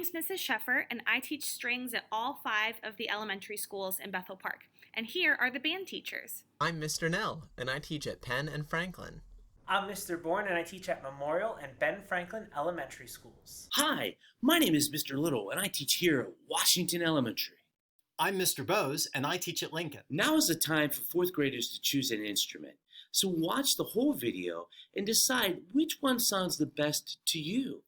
name's Mrs. Sheffer, and I teach strings at all 5 of the elementary schools in Bethel Park. And here are the band teachers. I'm Mr. Nell, and I teach at Penn and Franklin. I'm Mr. Bourne, and I teach at Memorial and Ben Franklin Elementary Schools. Hi, my name is Mr. Little, and I teach here at Washington Elementary. I'm Mr. Bose, and I teach at Lincoln. Now is the time for 4th graders to choose an instrument. So watch the whole video and decide which one sounds the best to you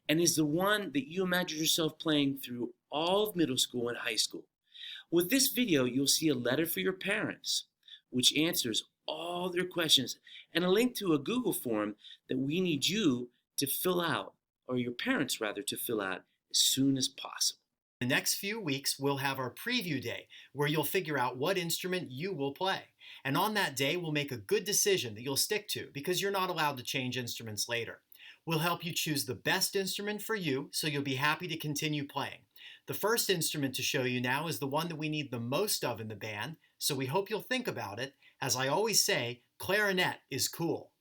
and is the one that you imagine yourself playing through all of middle school and high school. With this video, you'll see a letter for your parents, which answers all their questions, and a link to a Google form that we need you to fill out, or your parents rather, to fill out as soon as possible. The next few weeks, we'll have our preview day where you'll figure out what instrument you will play. And on that day, we'll make a good decision that you'll stick to because you're not allowed to change instruments later. We'll help you choose the best instrument for you so you'll be happy to continue playing. The first instrument to show you now is the one that we need the most of in the band, so we hope you'll think about it. As I always say, clarinet is cool.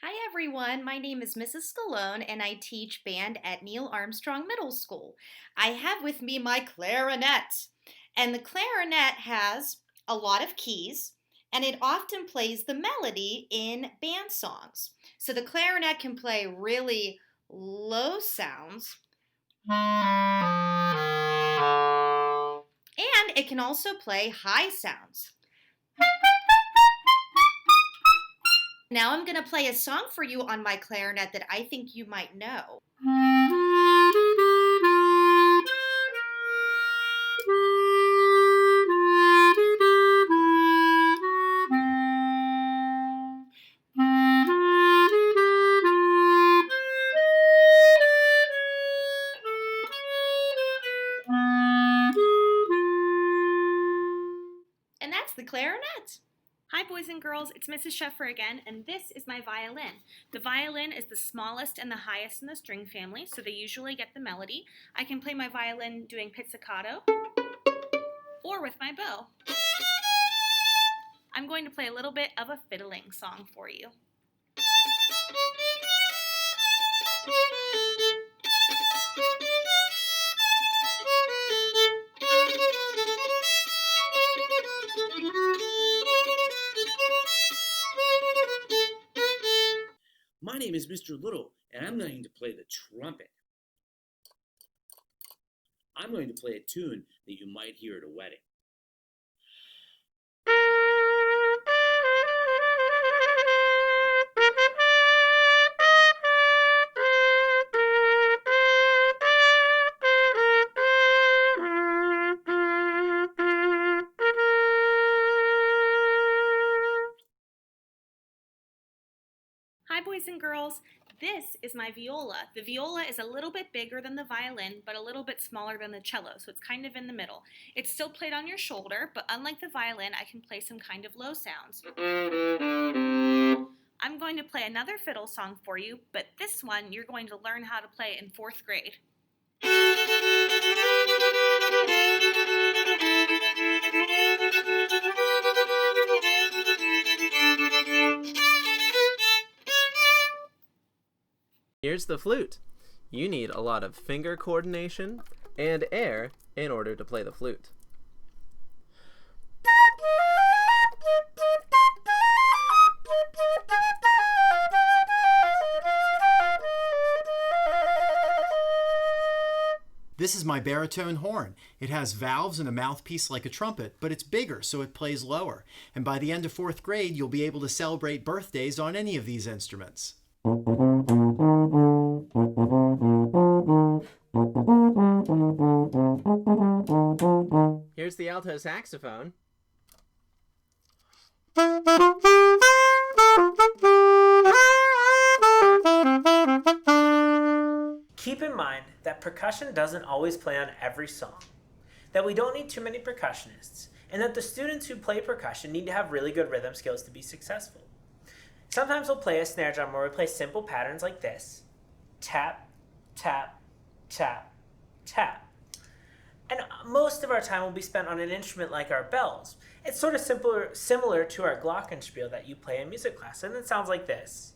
Hi everyone, my name is Mrs. Scalone and I teach band at Neil Armstrong Middle School. I have with me my clarinet, and the clarinet has a lot of keys and it often plays the melody in band songs. So the clarinet can play really low sounds and it can also play high sounds. Now I'm going to play a song for you on my clarinet that I think you might know. And that's the clarinet. Hi boys and girls, it's Mrs. Sheffer again, and this is my violin. The violin is the smallest and the highest in the string family, so they usually get the melody. I can play my violin doing pizzicato or with my bow. I'm going to play a little bit of a fiddling song for you. My name is Mr. Little, and I'm going to play the trumpet. I'm going to play a tune that you might hear at a wedding. Hi boys and girls, this is my viola. The viola is a little bit bigger than the violin, but a little bit smaller than the cello, so it's kind of in the middle. It's still played on your shoulder, but unlike the violin, I can play some kind of low sounds. I'm going to play another fiddle song for you, but this one you're going to learn how to play in 4th grade. Here's the flute. You need a lot of finger coordination and air in order to play the flute. This is my baritone horn. It has valves and a mouthpiece like a trumpet, but it's bigger, so it plays lower. And by the end of 4th grade, you'll be able to celebrate birthdays on any of these instruments. Here's the alto saxophone. Keep in mind that percussion doesn't always play on every song, that we don't need too many percussionists, and that the students who play percussion need to have really good rhythm skills to be successful. Sometimes we'll play a snare drum where we play simple patterns like this: tap, tap, tap, tap. And most of our time will be spent on an instrument like our bells. It's sort of similar to our glockenspiel that you play in music class, and it sounds like this.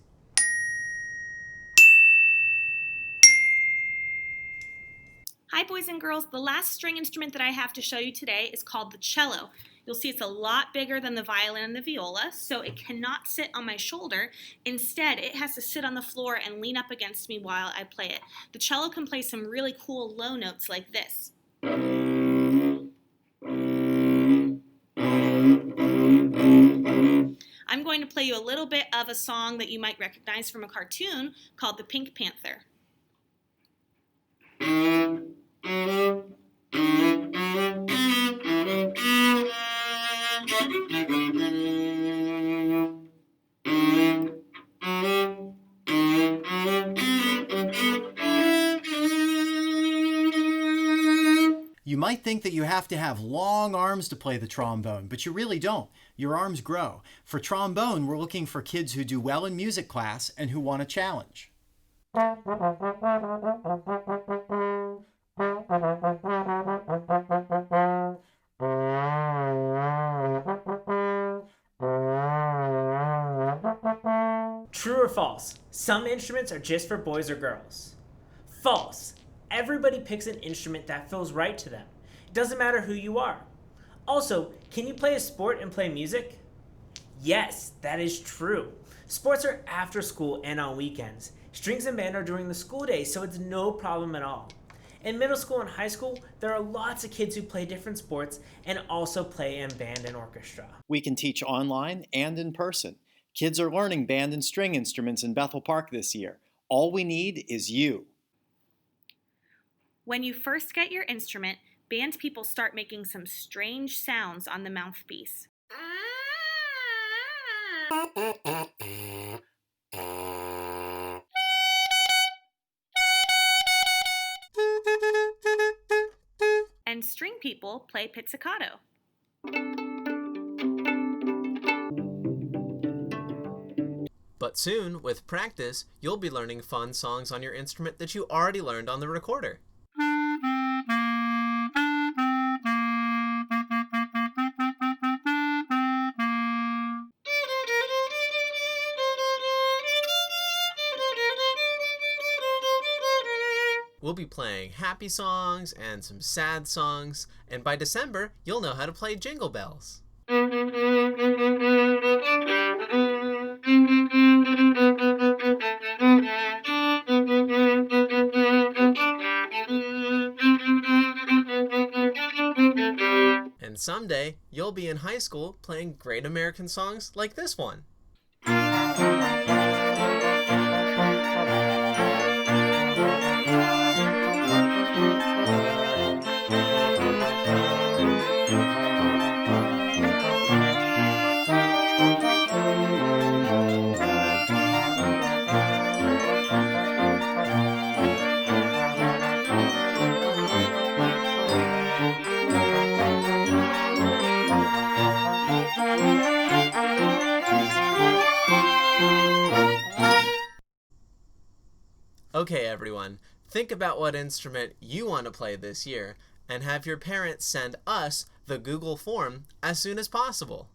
Hi boys and girls, the last string instrument that I have to show you today is called the cello. You'll see it's a lot bigger than the violin and the viola, so it cannot sit on my shoulder. Instead, it has to sit on the floor and lean up against me while I play it. The cello can play some really cool low notes like this. I'm going to play you a little bit of a song that you might recognize from a cartoon called The Pink Panther. You might think that you have to have long arms to play the trombone, but you really don't. Your arms grow. For trombone, we're looking for kids who do well in music class and who want a challenge. True or false? Some instruments are just for boys or girls. False. Everybody picks an instrument that feels right to them. It doesn't matter who you are. Also, can you play a sport and play music? Yes, that is true. Sports are after school and on weekends. Strings and band are during the school day, so it's no problem at all. In middle school and high school, there are lots of kids who play different sports and also play in band and orchestra. We can teach online and in person. Kids are learning band and string instruments in Bethel Park this year. All we need is you. When you first get your instrument, band people start making some strange sounds on the mouthpiece. And string people play pizzicato. But soon, with practice, you'll be learning fun songs on your instrument that you already learned on the recorder. We'll be playing happy songs and some sad songs, and by December, you'll know how to play Jingle Bells. And someday, you'll be in high school playing great American songs like this one. Okay, everyone, think about what instrument you want to play this year and have your parents send us the Google form as soon as possible.